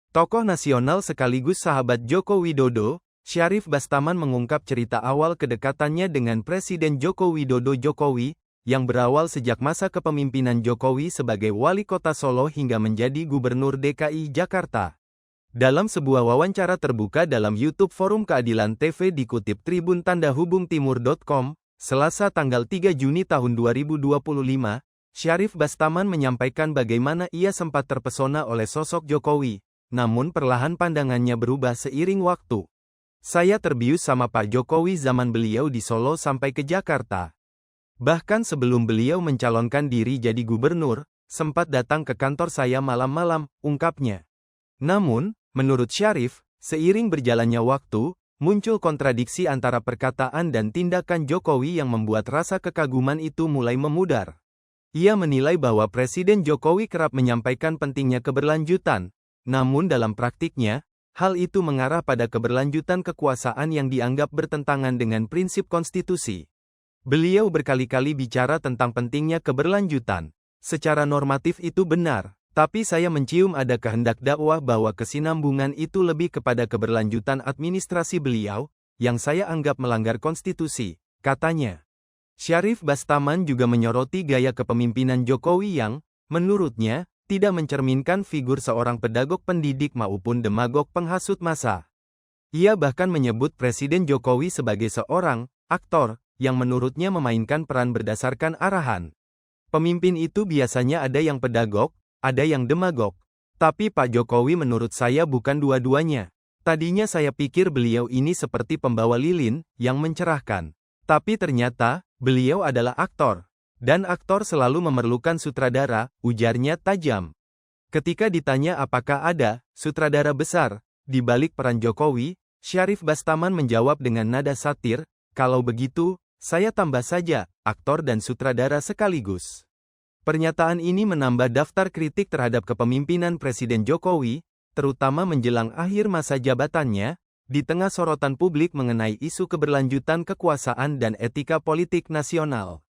Tokoh nasional sekaligus sahabat Joko Widodo, Syarif Bastaman mengungkap cerita awal kedekatannya dengan Presiden Joko Widodo Jokowi, yang berawal sejak masa kepemimpinan Jokowi sebagai wali kota Solo hingga menjadi Gubernur DKI Jakarta. Dalam sebuah wawancara terbuka dalam YouTube Forum Keadilan TV dikutip Tribun Tanda Hubung Timur.com, Selasa tanggal 3 Juni tahun 2025, Syarif Bastaman menyampaikan bagaimana ia sempat terpesona oleh sosok Jokowi, namun perlahan pandangannya berubah seiring waktu. Saya terbius sama Pak Jokowi zaman beliau di Solo sampai ke Jakarta. Bahkan sebelum beliau mencalonkan diri jadi gubernur, sempat datang ke kantor saya malam-malam, ungkapnya. Namun, menurut Syarif, seiring berjalannya waktu, muncul kontradiksi antara perkataan dan tindakan Jokowi yang membuat rasa kekaguman itu mulai memudar. Ia menilai bahwa Presiden Jokowi kerap menyampaikan pentingnya keberlanjutan, namun dalam praktiknya, hal itu mengarah pada keberlanjutan kekuasaan yang dianggap bertentangan dengan prinsip konstitusi. Beliau berkali-kali bicara tentang pentingnya keberlanjutan. Secara normatif itu benar, tapi saya mencium ada kehendak dakwah bahwa kesinambungan itu lebih kepada keberlanjutan administrasi beliau, yang saya anggap melanggar konstitusi, katanya. Syarif Bastaman juga menyoroti gaya kepemimpinan Jokowi yang, menurutnya, tidak mencerminkan figur seorang pedagog pendidik maupun demagog penghasut massa. Ia bahkan menyebut Presiden Jokowi sebagai seorang aktor, yang menurutnya memainkan peran berdasarkan arahan. Pemimpin itu biasanya ada yang pedagog, ada yang demagog. Tapi Pak Jokowi menurut saya bukan dua-duanya. Tadinya saya pikir beliau ini seperti pembawa lilin, yang mencerahkan. Tapi ternyata, beliau adalah aktor. Dan aktor selalu memerlukan sutradara, ujarnya tajam. Ketika ditanya apakah ada sutradara besar di balik peran Jokowi, Syarif Bastaman menjawab dengan nada satir, kalau begitu, saya tambah saja, aktor dan sutradara sekaligus. Pernyataan ini menambah daftar kritik terhadap kepemimpinan Presiden Jokowi, terutama menjelang akhir masa jabatannya, di tengah sorotan publik mengenai isu keberlanjutan kekuasaan dan etika politik nasional.